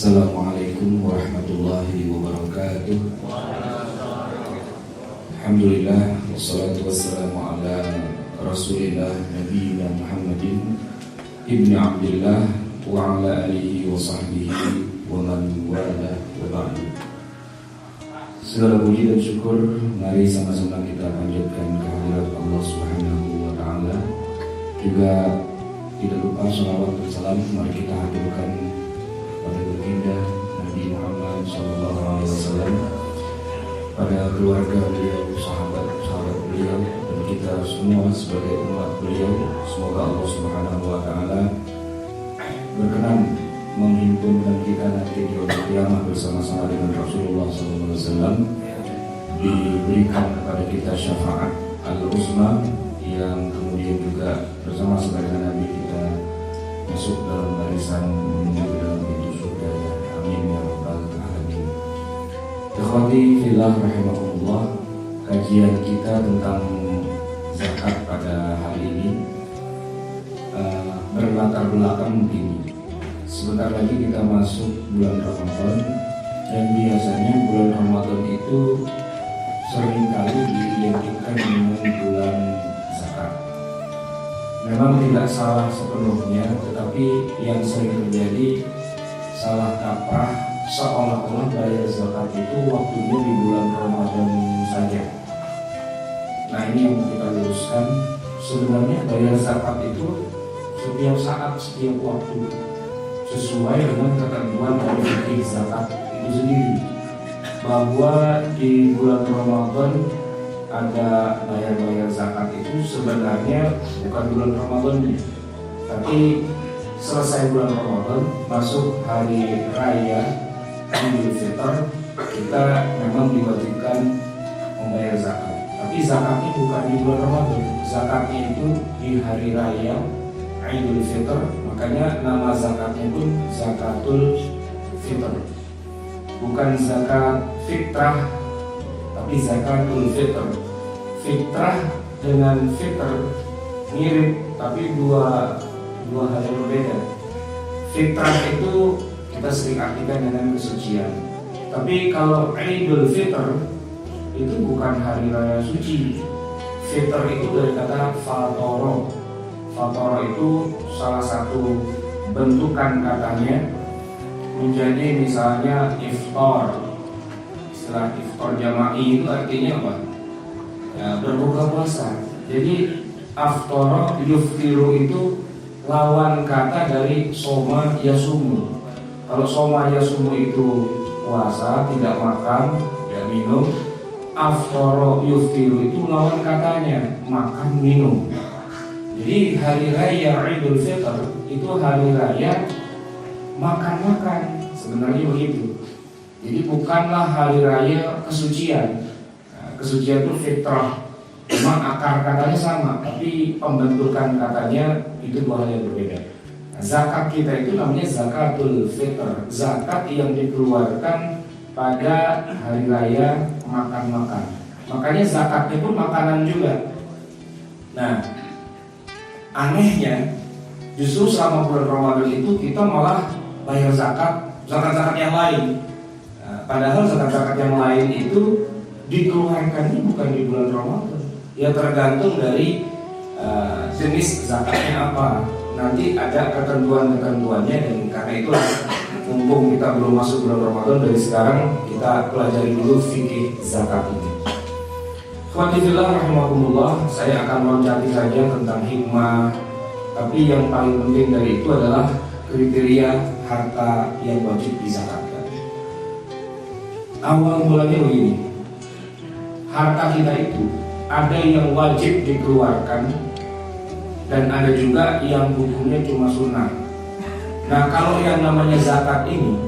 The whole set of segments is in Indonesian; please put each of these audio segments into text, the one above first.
Assalamualaikum warahmatullahi wabarakatuh. Alhamdulillah, wassalatu wassalamu ala Rasulillah Nabiyina Muhammadin ibni Abdillah wa ala alihi wa sahbihi wa man wala wa ba'du. Segala puji dan syukur mari sama-sama kita panjatkan kehadirat Allah Subhanahu wa taala. Juga tidak lupa shalawat dan salam mari kita haturkan pada baginda Nabi Muhammad SAW, pada keluarga beliau, sahabat beliau, dan kita semua sebagai umat beliau. Semoga Allah Subhanahu wa taala berkenan menghimpunkan kita nanti di hari kiamat bersama-sama dengan Rasulullah SAW, diberikan kepada kita syafaat al-uzma yang kemudian juga bersama-sama dengan Nabi kita masuk dalam barisan menuju dalam pintu surga. Amin ya rabbal alamin. Ikhwati fillah rahimakumullah, kajian kita tentang zakat pada hari ini berlatar belakang begini. Sebentar lagi kita masuk bulan Ramadan, dan biasanya bulan Ramadan itu seringkali diidentikan dengan bulan zakat. Memang tidak salah sepenuhnya, tetapi yang sering terjadi salah kaprah, seolah-olah bayar zakat itu waktunya di bulan Ramadan saja. Nah, ini yang kita luruskan. Sebenarnya bayar zakat itu setiap saat, setiap waktu, sesuai dengan ketentuan dari fikih zakat itu sendiri, bahwa di bulan Ramadan ada bayar zakat itu sebenarnya bukan bulan Ramadan, tapi selesai bulan Ramadan masuk hari raya Idul Fitr, kita memang diwajibkan membayar zakat. Tapi zakatnya bukan di bulan Ramadan, zakatnya itu di hari raya Idul Fitr. Makanya nama zakatnya pun zakatul fitr, bukan zakat fitrah, tapi zakatul fitr. Fitrah dengan fitr mirip, tapi dua hal yang berbeda. Fitrah itu kita sering artikan dengan kesucian, tapi kalau Idul Fitr itu bukan hari raya suci. Fitr itu dari kata fatoro. Fatoro itu salah satu bentukan katanya menjadi misalnya iftar. Istilah iftar jama'i itu artinya apa? Ya, berbuka puasa. Jadi aftara yuftiru itu lawan kata dari soma yasumu. Kalau soma yasumu itu puasa, tidak makan, tidak minum. Aftara yuftiru itu lawan katanya makan minum. Jadi hari raya Idul Fitr itu hari raya makan-makan, sebenarnya begitu. Jadi bukanlah hari raya kesucian. Nah, kesucian itu fitrah, memang akar katanya sama, tapi pembentukan katanya itu dua hal yang berbeda. Nah, zakat kita itu namanya zakatul fitr, zakat yang dikeluarkan pada hari raya makan-makan. Makanya zakatnya pun makanan juga. Nah, anehnya justru selama bulan Ramadan itu kita malah bayar zakat yang lain. Nah, padahal zakat yang lain itu dikeluarkannya bukan di bulan Ramadan. Ya tergantung dari jenis zakatnya apa. Nanti ada ketentuannya, dan karena itu mumpung kita belum masuk bulan Ramadan, dari sekarang kita pelajari dulu fikih zakat ini. Khawatirillah rahimakumullah, saya akan loncati saja tentang hikmah. Tapi yang paling penting dari itu adalah kriteria harta yang wajib dizakatkan. Awal mulanya begini, harta kita itu ada yang wajib dikeluarkan dan ada juga yang hukumnya cuma sunnah. Nah, kalau yang namanya zakat ini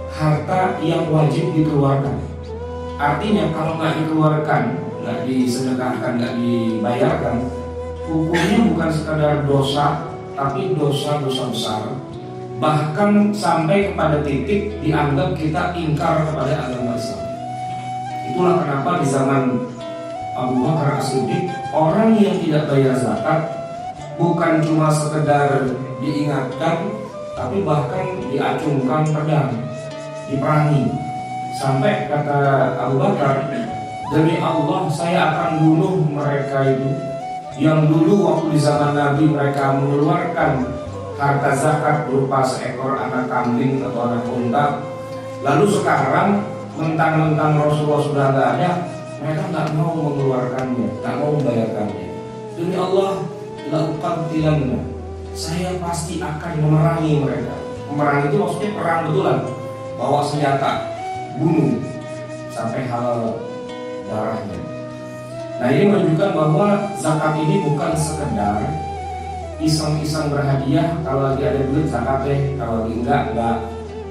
harta yang wajib dikeluarkan, artinya kalau nggak dikeluarkan, nggak disedekahkan, nggak dibayarkan, hukumnya bukan sekadar dosa, tapi dosa-dosa besar. Bahkan sampai kepada titik dianggap kita ingkar kepada agama Islam. Itulah kenapa di zaman Abu Bakar As-Siddiq, orang yang tidak bayar zakat bukan cuma sekedar diingatkan, tapi bahkan diacungkan pedang, diperangi. Sampai kata Abu Bakar, demi Allah saya akan bunuh mereka itu yang dulu waktu di zaman Nabi mereka mengeluarkan harta zakat berupa seekor anak kambing atau anak unta, lalu sekarang mentang-mentang Rasulullah sudah nggak ada, mereka nggak mau mengeluarkannya, nggak mau membayarkannya. Demi Allah, la'uqatilanna, saya pasti akan memerangi mereka. Memerangi itu maksudnya perang betulan, bawa senjata, bunuh sampai halal darahnya. Nah, ini menunjukkan bahwa zakat ini bukan sekedar iseng-iseng berhadiah, kalau lagi ada duit zakat deh, kalau lagi enggak.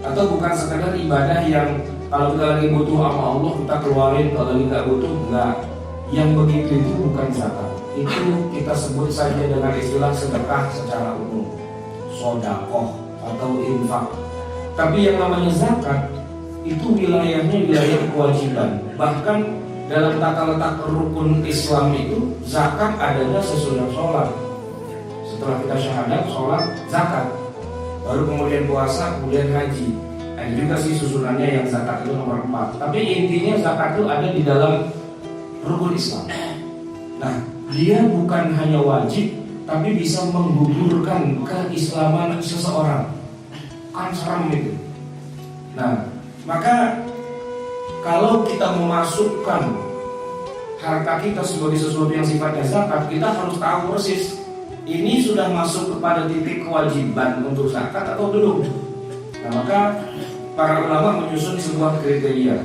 Atau bukan sekedar ibadah yang kalau kita lagi butuh sama Allah kita keluarin, kalau lagi enggak butuh enggak. Yang begitu itu bukan zakat. Itu kita sebut saja dengan istilah sedekah secara umum, sodakoh atau infak. Tapi yang namanya zakat itu wilayahnya wilayah kewajiban. Bahkan dalam tata letak rukun Islam itu zakat adanya sesudah sholat. Setelah kita syahadat, sholat, zakat, baru kemudian puasa, kemudian haji. Ada juga sih susunannya yang zakat itu nomor 4. Tapi intinya zakat itu ada di dalam rukun Islam. Nah, dia bukan hanya wajib, tapi bisa menggugurkan keislaman seseorang. Kan serem itu. Nah, maka kalau kita memasukkan harta kita sebagai sesuatu yang sifatnya zakat, kita harus tahu persis ini sudah masuk kepada titik kewajiban untuk zakat atau belum. Nah, maka para ulama menyusun sebuah kriteria.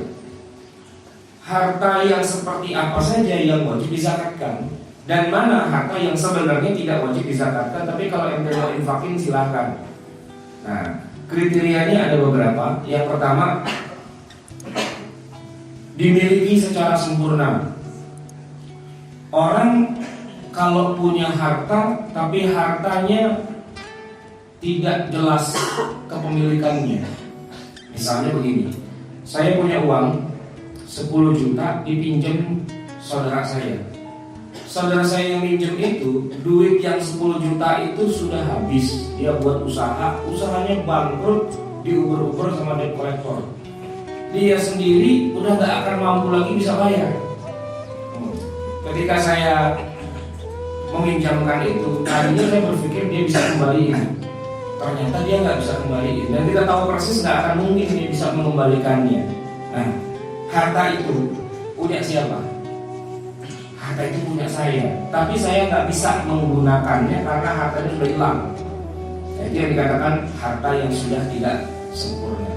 Harta yang seperti apa saja yang wajib dizakatkan, dan mana harta yang sebenarnya tidak wajib dizakatkan, tapi kalau ente mau infakin silahkan. Nah, kriterianya ada beberapa. Yang pertama, dimiliki secara sempurna. Orang kalau punya harta tapi hartanya tidak jelas kepemilikannya. Misalnya begini, saya punya uang 10 juta dipinjam saudara saya. Saudara saya yang minjem itu, duit yang 10 juta itu sudah habis. Dia buat usaha, usahanya bangkrut, diuber-uber sama debt collector. Dia sendiri udah gak akan mampu lagi bisa bayar. Ketika saya meminjamkan itu, tadinya saya berpikir dia bisa kembaliin. Ternyata dia nggak bisa kembaliin, dan kita tahu persis nggak akan mungkin dia bisa mengembalikannya. Nah, harta itu punya siapa? Harta itu punya saya, tapi saya nggak bisa menggunakannya karena hartanya sudah hilang. Jadi yang dikatakan harta yang sudah tidak sempurna.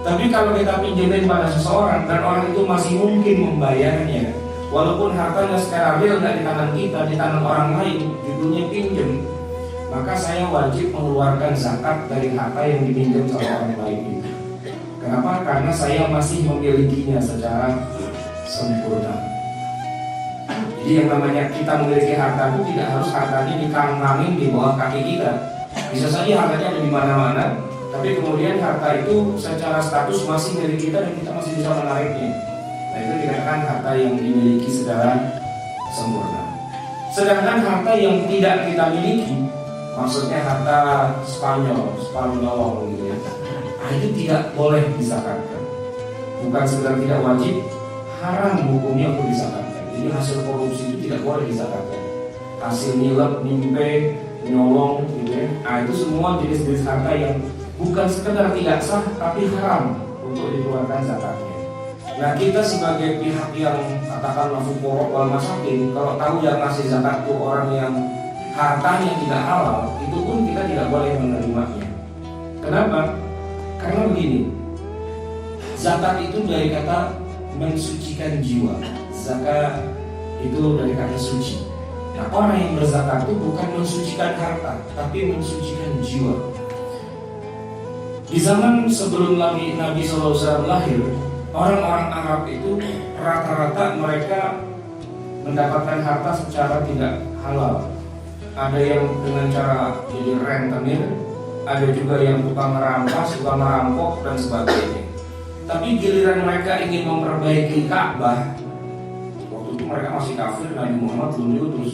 Tapi kalau kita pinjemin pada seseorang dan orang itu masih mungkin membayarnya, walaupun hartanya secara real nggak di tangan kita, di tangan orang lain, judulnya pinjem, maka saya wajib mengeluarkan zakat dari harta yang dipinjam sama orang lain itu. Kenapa? Karena saya masih memilikinya secara sempurna. Jadi yang namanya kita memiliki harta itu tidak harus hartanya dikangkangin di bawah kaki kita. Bisa saja hartanya ada di mana-mana, tapi kemudian harta itu secara status masih milik kita dan kita masih bisa menariknya. Nah, itu dikatakan harta yang dimiliki secara sempurna. Sedangkan harta yang tidak kita miliki, maksudnya harta Spanyol gitu ya, nah, itu tidak boleh disakatkan. Bukan sekedar tidak wajib, haram hukumnya untuk disakatkan. Jadi hasil korupsi itu tidak boleh disakatkan. Hasil nilep, nimpe, nyolong gitu ya. Nah, itu semua jenis-jenis harta yang bukan sekedar tidak sah, tapi haram untuk dikeluarkan zakatnya. Nah, kita sebagai pihak yang katakanlah fuqara wal masakin, kalau tahu yang ngasih zakat itu orang yang hartanya tidak halal, itu pun kita tidak boleh menerimanya. Kenapa? Karena begini, zakat itu dari kata mensucikan jiwa. Zakat itu dari kata suci. Nah, orang yang berzakat itu bukan mensucikan harta, tapi mensucikan jiwa. Di zaman sebelum Nabi SAW lahir, orang-orang Arab itu rata-rata mereka mendapatkan harta secara tidak halal. Ada yang dengan cara jadi rentenir, ada juga yang tukang merampas, tukang merampok dan sebagainya. Tapi giliran mereka ingin memperbaiki Ka'bah, waktu itu mereka masih kafir, Nabi Muhammad belum diutus.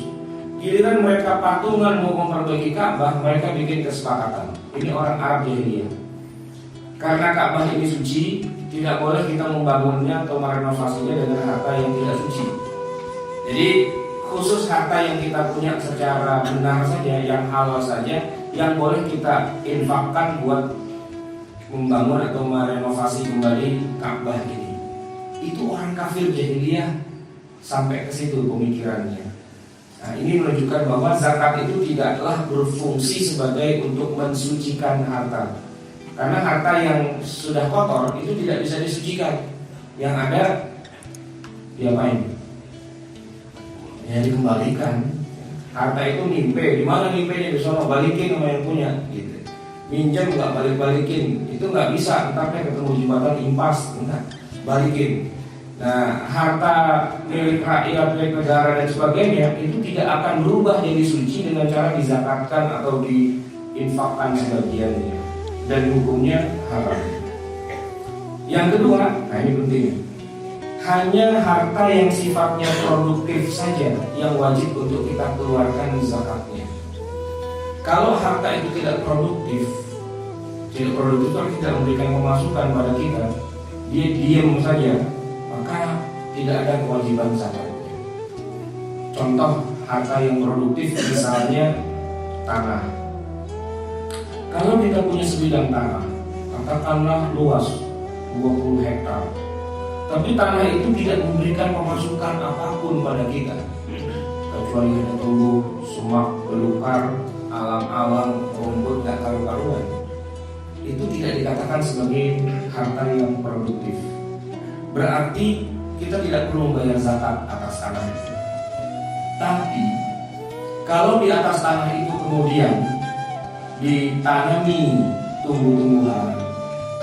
Giliran mereka patungan mau memperbaiki Ka'bah, mereka bikin kesepakatan. Ini orang Arab jahiliyah. Karena Ka'bah ini suci, tidak boleh kita membangunnya atau merenovasinya dengan harta yang tidak suci. Jadi khusus harta yang kita punya secara benar saja, yang halal saja, yang boleh kita infakkan buat membangun atau merenovasi kembali Ka'bah ini. Itu orang kafir jahiliyah sampai ke situ pemikirannya. Nah, ini menunjukkan bahwa zakat itu tidaklah berfungsi sebagai untuk mensucikan harta. Karena harta yang sudah kotor itu tidak bisa disucikan. Yang ada diapain? Ya dikembalikan. Harta itu nimpe, di mana nimpenya? Di sana, balikin sama yang punya gitu. Minjem nggak balik-balikin, itu nggak bisa. Entar ketemu jembatan impas, entar balikin. Nah, harta milik rakyat, milik negara dan sebagainya itu tidak akan berubah jadi suci dengan cara dizakatkan atau diinfakkan sebagiannya, dan hukumnya haram. Yang kedua, nah ini penting, hanya harta yang sifatnya produktif saja yang wajib untuk kita keluarkan zakatnya. Kalau harta itu tidak produktif itu tidak memberikan pemasukan pada kita, dia diam saja, maka tidak ada kewajiban zakatnya. Contoh harta yang produktif misalnya tanah. Kalau kita punya sebidang tanah, katakanlah luas 20 hektar, tapi tanah itu tidak memberikan pemasukan apapun pada kita, kecuali hanya tumbuh semak belukar, alam-alam, rumput gak karu-karuan. Itu tidak dikatakan sebagai harta yang produktif. Berarti kita tidak perlu membayar zakat atas tanah itu. Tapi kalau di atas tanah itu kemudian ditanami tumbuh-tumbuhan,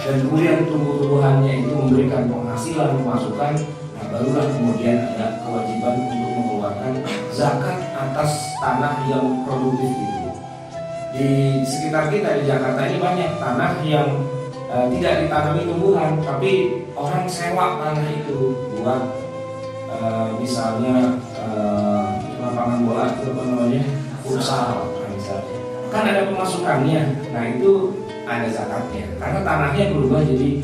dan kemudian tumbuh-tumbuhannya itu memberikan penghasilan, pemasukan, nah barulah kemudian ada kewajiban untuk mengeluarkan zakat atas tanah yang produktif itu. Di sekitar kita di Jakarta ini banyak tanah yang tidak ditanami tumbuhan, tapi orang sewa tanah itu buat misalnya lapangan bola itu apa namanya, futsal misalnya. Kan ada pemasukannya, nah itu ada zakatnya karena tanahnya berubah jadi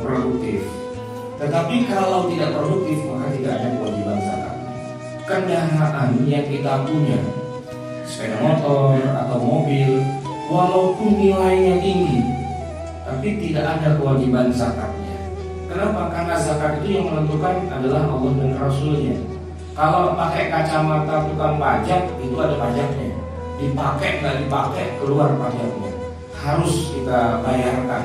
produktif. Tetapi kalau tidak produktif maka tidak ada kewajiban zakat. Kendaraan yang kita punya, sepeda motor atau mobil, walaupun nilainya tinggi, tapi tidak ada kewajiban zakatnya. Kenapa? Karena zakat itu yang menentukan adalah Allah dan Rasulnya. Kalau pakai kacamata tukang pajak itu ada pajaknya, dipakai nggak dipakai keluar pajaknya, harus kita bayarkan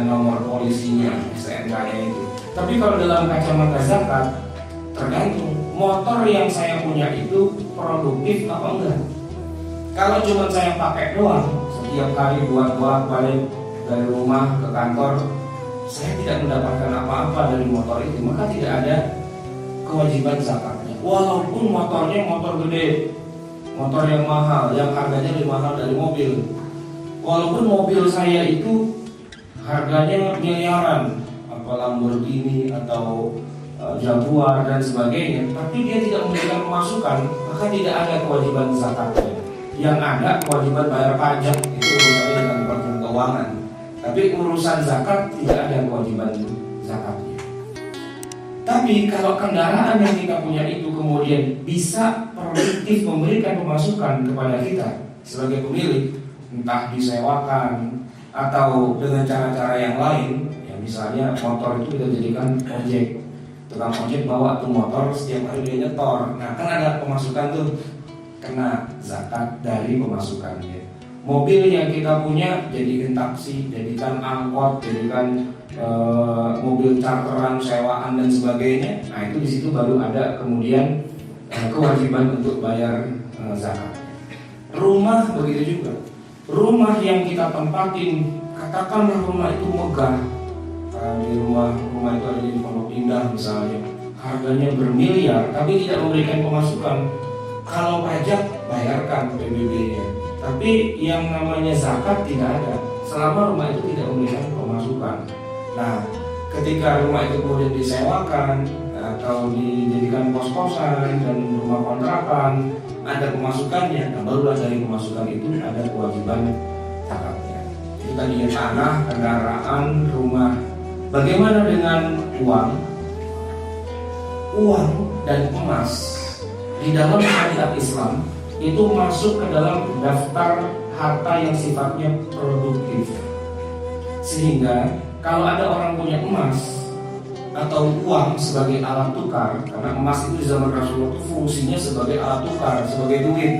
nomor polisinya, STNK-nya itu. Tapi kalau dalam kacamata zakat, tergantung motor yang saya punya itu produktif apa enggak. Kalau cuma saya pakai doang, setiap kali buat balik dari rumah ke kantor, saya tidak mendapatkan apa-apa dari motor itu, maka tidak ada kewajiban zakatnya. Walaupun motornya motor gede, motor yang mahal, yang harganya lebih mahal dari mobil. Walaupun mobil saya itu harganya miliaran, apa Lamborghini atau Jaguar dan sebagainya, tapi dia tidak memberikan pemasukan, maka tidak ada kewajiban zakatnya. Yang ada kewajiban bayar pajak, itu urusannya dengan Kementerian Keuangan. Tapi urusan zakat tidak ada kewajiban zakatnya. Tapi kalau kendaraan yang kita punya itu kemudian bisa produktif memberikan pemasukan kepada kita sebagai pemilik, entah disewakan atau dengan cara-cara yang lain, ya misalnya motor itu kita jadikan ojek. Tukang ojek bawa tuh motor, setiap hari dia nyetor. Nah kan ada pemasukan tuh, kena zakat dari pemasukannya. Mobil yang kita punya jadikan taksi, jadikan angkot, jadikan mobil charteran, sewaan dan sebagainya. Nah itu di situ baru ada kemudian kewajiban untuk bayar zakat. Rumah begitu juga. Rumah yang kita tempatin, katakanlah rumah itu megah. Di rumah itu ada di Pondok Indah misalnya, harganya bermiliar tapi tidak memberikan pemasukan. Kalau pajak bayarkan PBB-nya, tapi yang namanya zakat tidak ada selama rumah itu tidak memberikan pemasukan. Nah, ketika rumah itu kemudian disewakan atau dijadikan kos-kosan dan rumah kontrakan, ada pemasukannya, nah barulah dari pemasukan itu ada kewajiban zakatnya. Itu tadinya tanah, kendaraan, rumah. Bagaimana dengan uang? Uang dan emas di dalam syariat Islam itu masuk ke dalam daftar harta yang sifatnya produktif. Sehingga kalau ada orang punya emas atau uang sebagai alat tukar, karena emas itu di zaman Rasulullah itu fungsinya sebagai alat tukar, sebagai duit,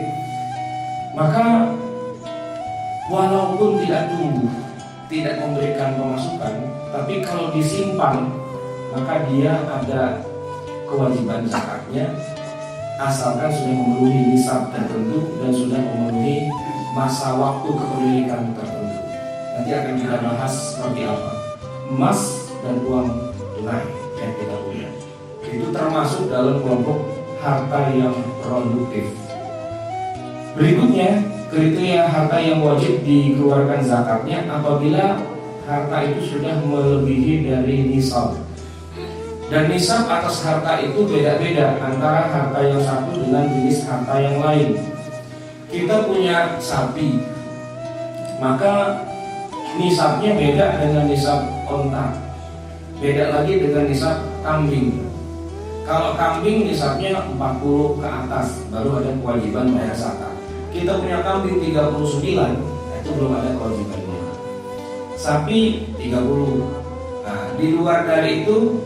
maka walaupun tidak tumbuh, tidak memberikan pemasukan, tapi kalau disimpan maka dia ada kewajiban zakatnya, asalkan sudah memenuhi nisab tertentu dan sudah memenuhi masa waktu kepemilikan tertentu. Nanti akan kita bahas seperti apa emas dan uang tunai yang kita punya. Itu termasuk dalam kelompok harta yang produktif. Berikutnya, kriteria harta yang wajib dikeluarkan zakatnya apabila harta itu sudah melebihi dari nisab. Dan nisab atas harta itu beda-beda antara harta yang satu dengan jenis harta yang lain. Kita punya sapi, maka nisabnya beda dengan nisab onta, beda lagi dengan nisab kambing. Kalau kambing nisabnya 40 ke atas baru ada kewajiban bayar zakat. Kita punya kambing 39, itu belum ada kewajibannya. Sapi 30. Nah, di luar dari itu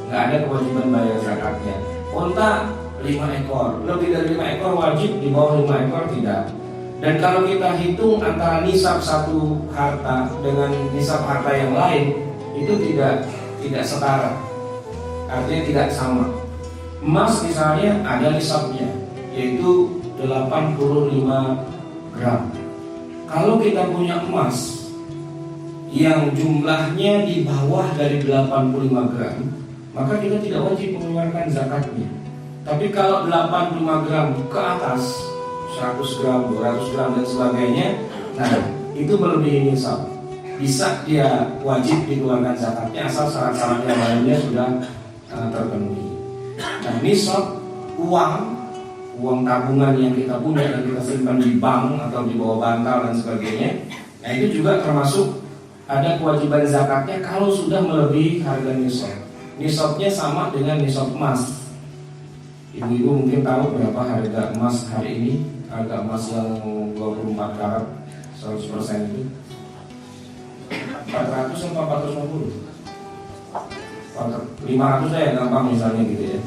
nggak ada kewajiban bayar zakatnya. Onta 5 ekor, lebih dari 5 ekor wajib, di bawah 5 ekor tidak. Dan kalau kita hitung antara nisab satu harta dengan nisab harta yang lain, itu tidak setara, artinya tidak sama. Emas misalnya ada nisabnya, yaitu 85 gram. Kalau kita punya emas yang jumlahnya di bawah dari 85 gram, maka kita tidak wajib mengeluarkan zakatnya. Tapi kalau 85 gram ke atas, 100 gram, 200 gram dan sebagainya, nah itu melebihi nisab, bisa dia wajib dikeluarkan zakatnya asal syarat-syarat yang lainnya sudah terpenuhi. Nah, nisab uang tabungan yang kita punya dan kita simpan di bank atau di bawah bantal dan sebagainya, nah itu juga termasuk ada kewajiban zakatnya kalau sudah melebihi harga nisab. Nisabnya sama dengan nisab emas. Ibu-ibu mungkin tahu berapa harga emas hari ini. Harga emas yang 24 karat 100% itu 400 atau 450? 500 ya gampang misalnya gitu ya.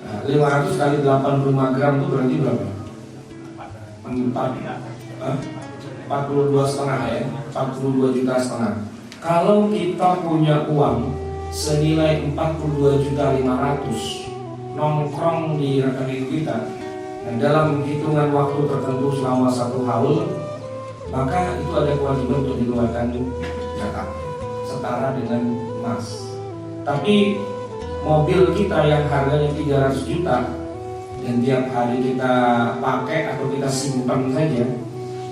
Nah, 500 kali 85 gram itu berarti berapa? 42 setengah ya, 42 juta setengah. Kalau kita punya uang senilai 42.500.000 nongkrong di rekening kita, dan dalam hitungan waktu tertentu selama 1 haul, maka itu ada kewajiban untuk dikeluarkan zakat setara dengan emas. Tapi mobil kita yang harganya 300 juta dan tiap hari kita pakai atau kita simpan saja,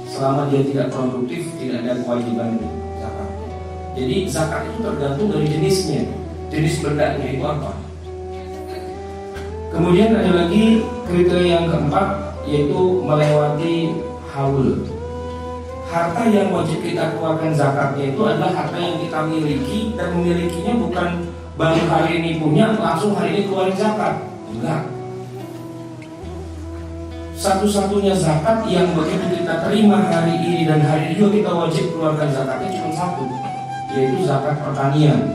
selama dia tidak produktif tidak ada kewajiban zakat. Jadi zakat itu tergantung dari jenisnya, jenis bendanya itu apa. Kemudian ada lagi kriteria yang keempat, yaitu melewati haul. Harta yang wajib kita keluarkan zakatnya itu adalah harta yang kita miliki, dan memilikinya bukan baru hari ini punya langsung hari ini keluarin zakat. Enggak. Satu-satunya zakat yang begitu kita terima hari ini dan hari ini juga kita wajib keluarkan zakatnya cuma satu, yaitu zakat pertanian.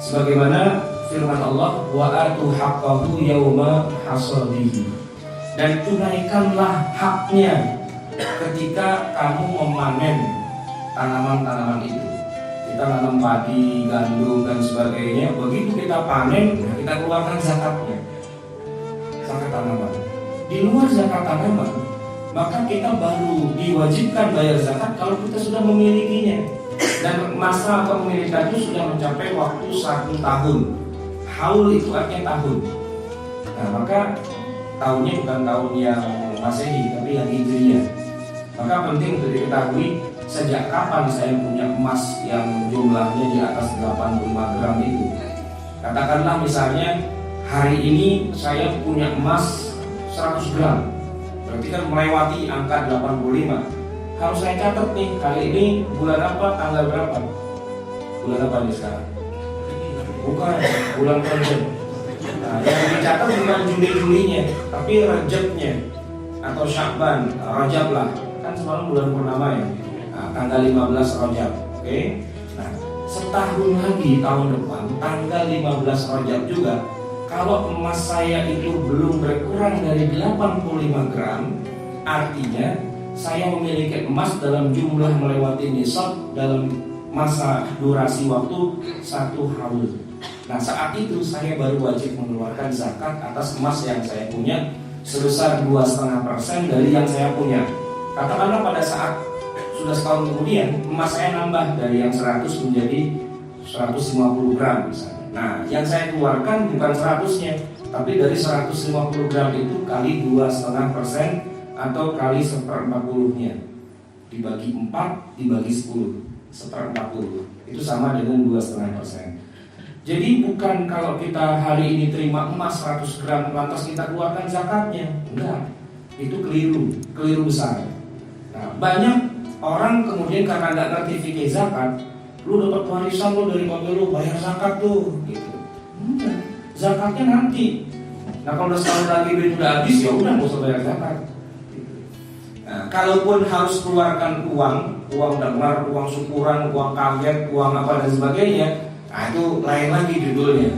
Sebagaimana firman Allah, wa atu haqqahu yauma hasadihi, dan tunaikanlah haknya ketika kamu memanen tanaman-tanaman itu. Kita nanam padi, gandum dan sebagainya, begitu kita panen kita keluarkan zakatnya, zakat tanaman. Di luar zakat tanaman, maka kita baru diwajibkan bayar zakat kalau kita sudah memilikinya, dan masa kepemilikan itu sudah mencapai waktu 1 tahun. Haul itu artinya tahun. Nah, maka tahunnya bukan tahun yang Masehi, tapi yang Hijriah. Maka penting untuk diketahui sejak kapan saya punya emas yang jumlahnya di atas 85 gram itu. Katakanlah misalnya hari ini saya punya emas 100 gram, berarti kan melewati angka 85. harus saya catat nih, kali ini bulan apa, tanggal berapa? Bulan apa nih sekarang? Bukan, bulan Rajab. Nah, yang dicatat bukan Juli-Julinya, tapi Rajabnya atau Sya'ban, Rajab lah. Kan semalam bulan purnama ya. Nah, tanggal 15 Rajab. Oke. Nah, setahun lagi tahun depan tanggal 15 Rajab juga, kalau emas saya itu belum berkurang dari 85 gram, artinya saya memiliki emas dalam jumlah melewati nisab dalam masa durasi waktu 1 haul. Nah, saat itu saya baru wajib mengeluarkan zakat atas emas yang saya punya sebesar 2,5% dari yang saya punya. Katakanlah pada saat sudah setahun kemudian emas saya nambah dari yang 100 menjadi 150 gram misalnya. Nah, yang saya keluarkan bukan 100-nya, tapi dari 150 gram itu kali 2,5% atau kali 1/40-nya dibagi 4 dibagi 10, 1/40 itu sama dengan 2,5%. Jadi bukan kalau kita hari ini terima emas 100 gram lantas kita keluarkan zakatnya, enggak, itu keliru besar. Nah, banyak orang kemudian karena nggak ngerti fikih zakat, lu dapat warisan lu dari bapak lu, bayar zakat tuh gitu. Enggak, zakatnya nanti. Nah, kalau udah setahun lagi duit udah habis, ya udah nggak usah bayar zakat. Nah, kalaupun harus keluarkan uang damar, uang syukuran, uang kaget, uang apa dan sebagainya, nah itu lain lagi judulnya,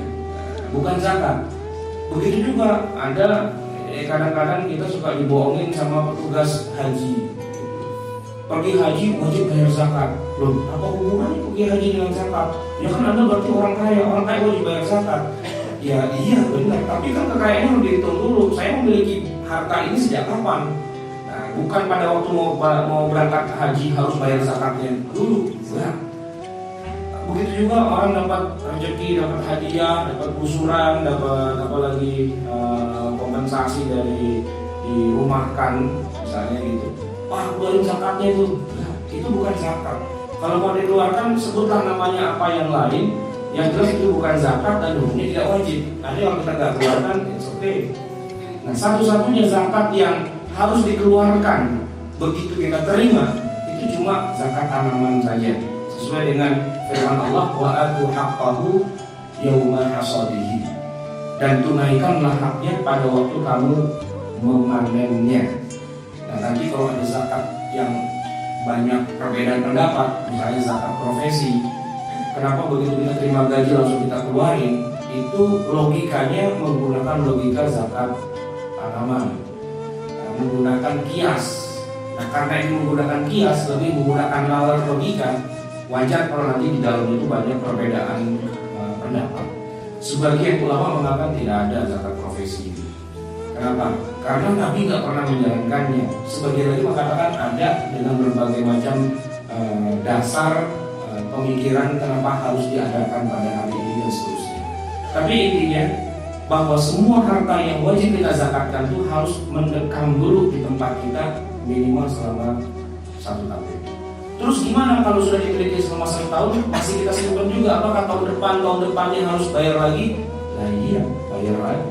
bukan zakat. Begitu juga ada kadang-kadang kita suka dibohongin sama petugas haji. Pergi haji wajib bayar zakat. Loh, apa hubungannya pergi haji dengan zakat? Ya kan Anda berarti orang kaya wajib bayar zakat. Ya iya benar, tapi kan kekayaannya harus dihitung dulu. Saya memiliki harta ini sejak kapan? Nah, bukan pada waktu mau berangkat haji harus bayar zakatnya dulu. Nah, begitu juga orang dapat rezeki, dapat hadiah, dapat gusuran, dapat apa lagi kompensasi dari dirumahkan misalnya gitu. Wah, keluarin zakatnya itu. Nah, itu bukan zakat. Kalau mau dikeluarkan sebutlah namanya apa yang lain. Yang jelas itu bukan zakat dan hukumnya tidak wajib. Nanti kalau kita nggak keluarkan, it's okay. Nah, satu-satunya zakat yang harus dikeluarkan begitu kita terima itu cuma zakat tanaman saja, sesuai dengan firman Allah, wa atu haqqahu yauma hasadihi, dan tunaikanlah haknya pada waktu kamu memanennya. Nah, nanti kalau ada zakat yang banyak perbedaan pendapat, misalnya zakat profesi, kenapa begitu kita terima gaji langsung kita keluarin, itu logikanya menggunakan logika zakat tanaman, menggunakan kias. Nah, karena ini menggunakan kias, lebih menggunakan nalar logika, wajar kalau nanti di dalam itu banyak perbedaan pendapat. Sebagian ulama mengatakan tidak ada zakat profesi ini. Kenapa? Karena Nabi nggak pernah menjalankannya. Sebagian lagi mengatakan ada dengan berbagai macam dasar pemikiran kenapa harus diadakan pada hari ini dan seterusnya. Tapi intinya bahwa semua harta yang wajib kita zakatkan itu harus mendekam dulu di tempat kita minimal selama 1 tahun. Terus gimana kalau sudah dimiliki selama 1 tahun masih kita simpan juga? Apakah tahun depannya harus bayar lagi? Nah iya, bayar lagi.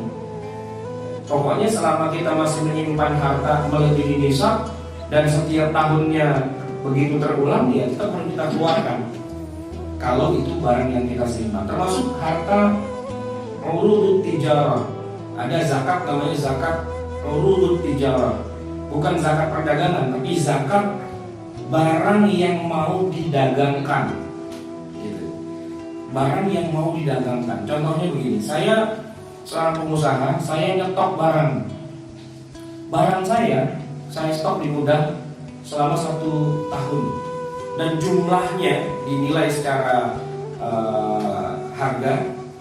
Pokoknya selama kita masih menyimpan harta melebihi nisab dan setiap tahunnya begitu terulang, ya tetap harus kita keluarkan. Kalau itu barang yang kita simpan, termasuk harta urudut tijarah. Ada zakat namanya zakat urudut tijarah. Bukan zakat perdagangan, tapi zakat barang yang mau didagangkan. Gitu. Barang yang mau didagangkan. Contohnya begini, saya seorang pengusaha, saya nyetok barang. Barang saya stok di gudang selama 1 tahun. Dan jumlahnya dinilai secara harga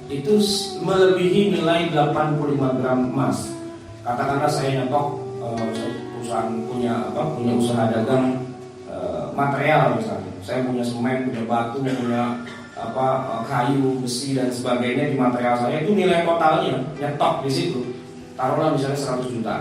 itu melebihi nilai 85 gram emas. Katakanlah saya nyetok perusahaan punya usaha dagang material misalnya. Saya punya semen, punya batu, punya kayu, besi dan sebagainya di material saya, itu nilai totalnya nyetok di situ. Taruhlah misalnya 100 juta.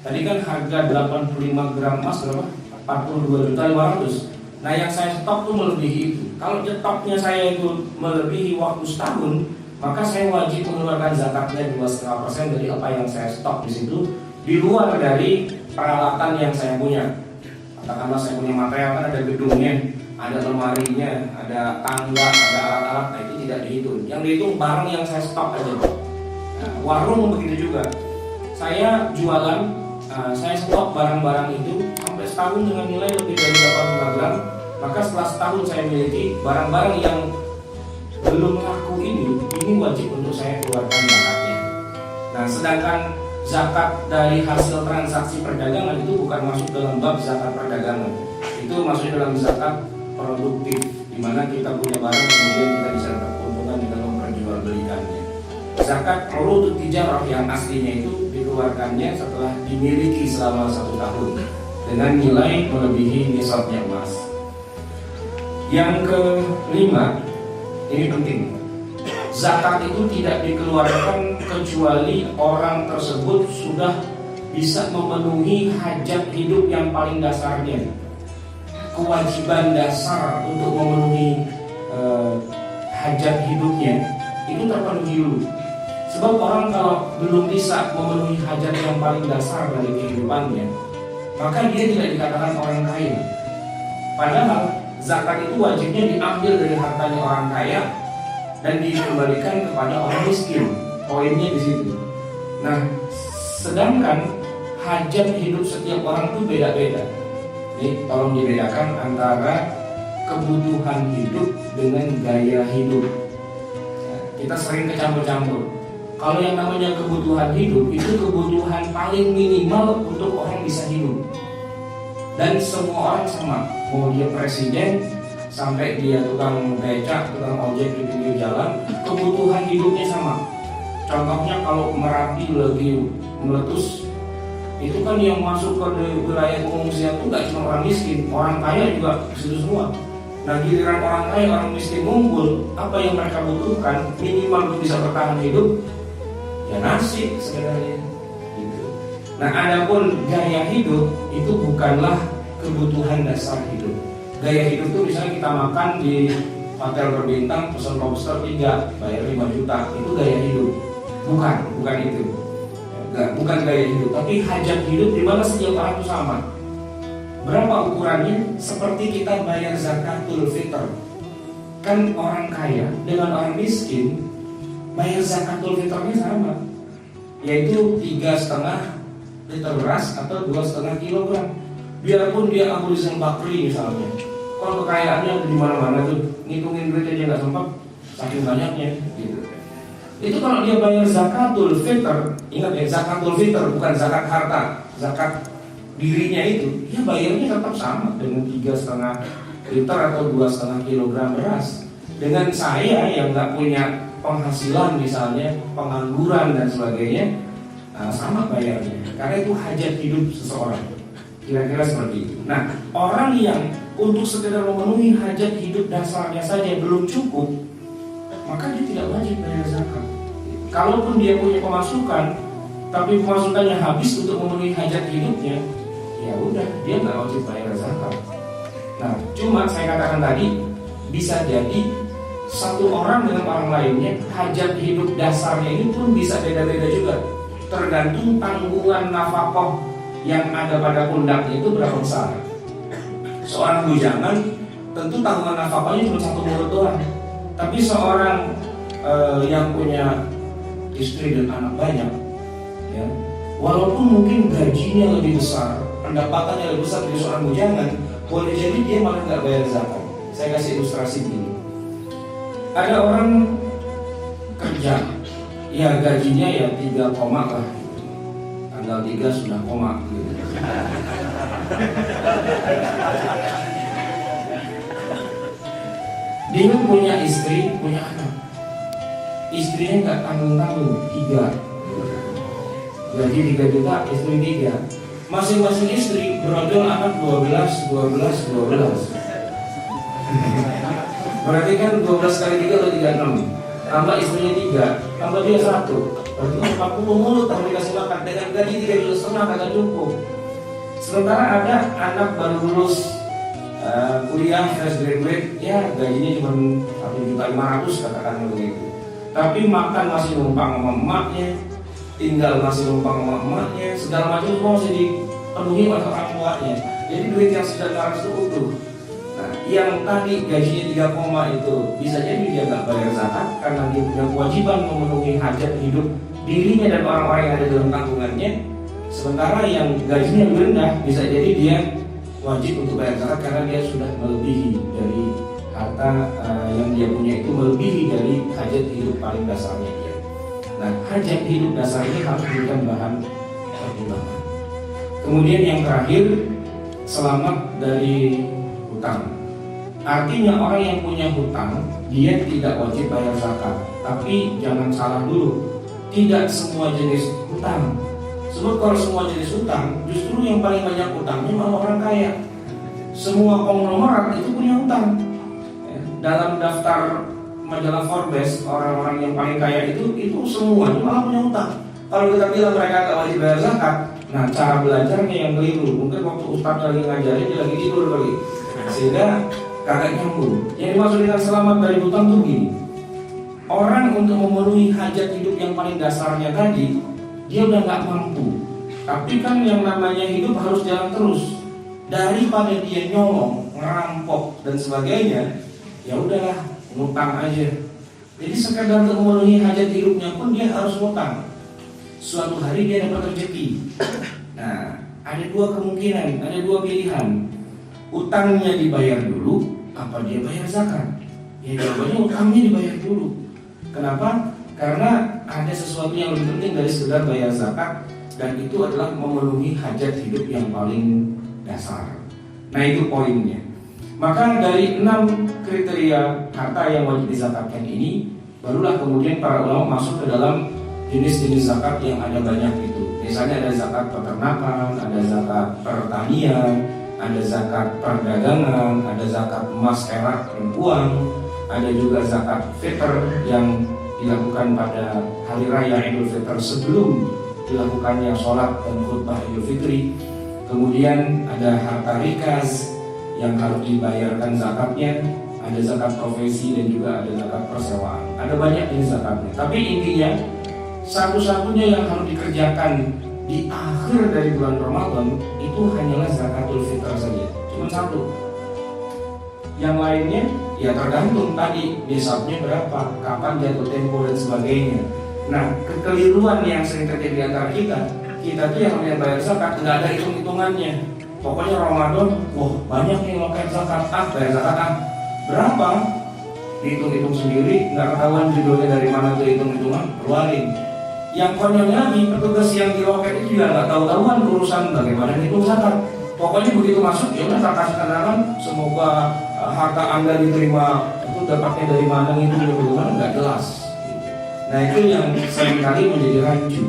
Tadi kan harga 85 gram emas berapa? 42.500.000. Nah, yang saya stok tuh melebihi itu. Kalau nyetoknya saya itu melebihi waktu setahun, maka saya wajib mengeluarkan zakatnya 2,5% dari apa yang saya stok di situ, di luar dari peralatan yang saya punya. Katakanlah saya punya material, kan ada gedungnya, ada lemarinya, ada tangga, ada alat-alat, nah itu tidak dihitung. Yang dihitung barang yang saya stok aja. Nah, warung begitu juga. Saya jualan, saya stok barang-barang itu sampai setahun dengan nilai lebih dari 8 gram. Maka setelah setahun saya miliki barang-barang yang belum laku ini wajib untuk saya keluarkan zakatnya. Nah, sedangkan zakat dari hasil transaksi perdagangan itu bukan masuk dalam bab zakat perdagangan. Itu masuk dalam zakat produktif, di mana kita punya barang kemudian kita bisa dapat keuntungan dengan memperjualbelikannya. Zakat urudut tijarah yang aslinya itu dikeluarkannya setelah dimiliki selama 1 tahun dengan nilai melebihi nisabnya emas. Yang kelima, ini penting. Zakat itu tidak dikeluarkan kecuali orang tersebut sudah bisa memenuhi hajat hidup yang paling dasarnya. Kewajiban dasar untuk memenuhi hajat hidupnya itu terpenuhi dulu. Sebab orang kalau belum bisa memenuhi hajat yang paling dasar dari kehidupannya, maka dia tidak dikatakan orang kaya. Padahal zakat itu wajibnya diambil dari hartanya orang kaya dan dikembalikan kepada orang miskin. Poinnya di situ. Nah, sedangkan hajat hidup setiap orang itu beda-beda. Ini tolong dibedakan antara kebutuhan hidup dengan gaya hidup. Ya, kita sering kecampur-campur. Kalau yang namanya kebutuhan hidup itu kebutuhan paling minimal untuk orang bisa hidup. Dan semua orang sama, mau dia presiden sampai dia tukang becak, tukang ojek di pinggir jalan, kebutuhan hidupnya sama. Contohnya kalau Merapi lagi meletus, itu kan yang masuk ke wilayah pengungsian itu nggak cuma orang miskin, orang kaya juga situ semua. Nah, giliran orang kaya, orang miskin ngumpul, apa yang mereka butuhkan minimal untuk bisa bertahan hidup, ya nasi sebenarnya. Nah, adapun gaya hidup itu bukanlah kebutuhan dasar hidup. Gaya hidup itu misalnya kita makan di hotel berbintang, pesan lobster 3, bayar 5 juta, itu gaya hidup. Bukan itu. Bukan gaya hidup, tapi hajat hidup di mana setiap orang itu sama. Berapa ukurannya? Seperti kita bayar zakatul fitr. Kan orang kaya dengan orang miskin bayar zakatul fitrnya sama, yaitu 3,5 liter beras atau 2,5 kilogram. Biarpun dia Abu Rizal Bakri misalnya, kalau kekayaannya di mana-mana tuh, ngitungin duit aja nggak sempat, saking banyaknya gitu. Itu kalau dia bayar zakatul fitr, ingat ya, zakatul fitr bukan zakat harta, zakat dirinya itu, dia bayarnya tetap sama dengan 3,5 liter atau 2,5 kilogram beras. Dengan saya yang nggak punya penghasilan misalnya, pengangguran dan sebagainya, sama bayarnya, karena itu hajat hidup seseorang. Kira-kira seperti itu. Nah, orang yang untuk sekedar memenuhi hajat hidup dasarnya saja belum cukup, maka dia tidak wajib bayar zakat. Kalaupun dia punya pemasukan, tapi pemasukannya habis untuk memenuhi hajat hidupnya, ya udah, dia nggak wajib bayar zakat. Nah, cuma saya katakan tadi, bisa jadi satu orang dengan orang lainnya hajat hidup dasarnya ini pun bisa beda-beda juga. Tergantung tanggungan nafkah yang ada pada pundaknya itu berapa besar. Seorang bujangan tentu tanggungan nafkahnya cuma 1 mulut doang. Tapi seorang yang punya istri dan anak banyak, ya, walaupun mungkin gajinya lebih besar, pendapatannya lebih besar dari seorang bujangan, boleh jadi dia malah nggak bayar zakat. Saya kasih ilustrasi begini. Ada orang kerja, ya gajinya ya 3 koma lah, tanggal 3 sudah koma gitu. Dia punya istri, punya anak. Istrinya nggak tanggung-tanggung, 3. Gaji 3 juta, istri 3. Masing-masing istri berojol anak 12. Berarti kan 12 kali 3 atau 36. Tambah istrinya 3, tambah dia 1. Berarti 40 mulut yang dikasih makan. Dengan gaji 3,5 juta kagak cukup. Sementara ada anak baru lulus kuliah, fresh graduate, ya gajinya cuma 1,5 juta katakan begitu. Tapi makan masih numpang sama emaknya, tinggal masih numpang sama emaknya, segala macam semua masih dipenuhi oleh orang tuanya. Jadi duit yang sudah 200 itu utuh. Nah, yang tadi gajinya 3 koma itu bisa jadi dia nggak bayar zakat karena dia punya kewajiban memenuhi hajat hidup dirinya dan orang-orang yang ada dalam tanggungannya. Sementara yang gajinya lebih rendah bisa jadi dia wajib untuk bayar zakat karena dia sudah melebihi dari harta yang dia punya, itu melebihi dari hajat hidup paling dasarnya dia. Nah, hajat hidup dasar ini harus dijadikan bahan pertimbangan. Kemudian yang terakhir, selamat dari hutang. Artinya orang yang punya hutang dia tidak wajib bayar zakat. Tapi jangan salah dulu, tidak semua jenis hutang. Sebab kalau semua jenis hutang, justru yang paling banyak hutangnya malah orang kaya. Semua konglomerat itu punya hutang. Dalam daftar majalah Forbes, orang-orang yang paling kaya itu semuanya malah punya hutang. Kalau kita bilang mereka nggak wajib bayar zakat, nah cara belajarnya yang keliru. Mungkin waktu ustadz lagi ngajarin dia lagi tidur kali, sehingga kagak nyambung. Yang dimaksud dengan selamat dari hutang tuh gini, orang untuk memenuhi hajat hidup yang paling dasarnya tadi, dia udah nggak mampu. Tapi kan yang namanya hidup harus jalan terus. Daripada dia nyolong, ngerampok dan sebagainya, ya udahlah, ngutang aja. Jadi sekedar untuk memenuhi hajat hidupnya pun dia harus ngutang. Suatu hari dia dapat rezeki. Nah, ada dua kemungkinan, ada dua pilihan. Utangnya dibayar dulu, apa dia bayar zakat? Ya jawabannya utangnya dibayar dulu. Kenapa? Karena ada sesuatu yang lebih penting dari sekedar bayar zakat, dan itu adalah memenuhi hajat hidup yang paling dasar. Nah, itu poinnya. Maka dari 6 kriteria harta yang wajib dizakatkan ini, barulah kemudian para ulama masuk ke dalam jenis-jenis zakat yang ada banyak itu. Misalnya ada zakat peternakan, ada zakat pertanian, ada zakat perdagangan, ada zakat emas, perak, dan uang, ada juga zakat fitr yang dilakukan pada hari raya Idul Fitr sebelum dilakukannya sholat dan khutbah Idul Fitri. Kemudian ada harta rikas yang harus dibayarkan zakatnya, ada zakat profesi dan juga ada zakat persewaan. Ada banyak jenis zakatnya. Tapi intinya satu-satunya yang harus dikerjakan di akhir dari bulan Ramadan itu hanyalah zakatul fitr saja. Cuma satu. Yang lainnya ya tergantung tadi nisabnya berapa, kapan jatuh tempo dan sebagainya. Nah, kekeliruan yang sering terjadi di antara kita tuh yang namanya bayar zakat nggak ada hitung-hitungannya. Pokoknya Ramadan, wah banyak nih loket zakat, bayar zakat berapa? Dihitung-hitung sendiri, nggak ketahuan judulnya dari mana tuh hitung-hitungan, keluarin. Yang konyolnya lagi, petugas yang di loket itu juga nggak tahu-tahuan urusan bagaimana hitung zakat. Pokoknya begitu masuk, ya udah tak kasih kenangan, semoga harta Anda diterima, itu dapatnya dari mana, ngitung dari mana, nggak jelas. Nah, itu yang seringkali menjadi rancu.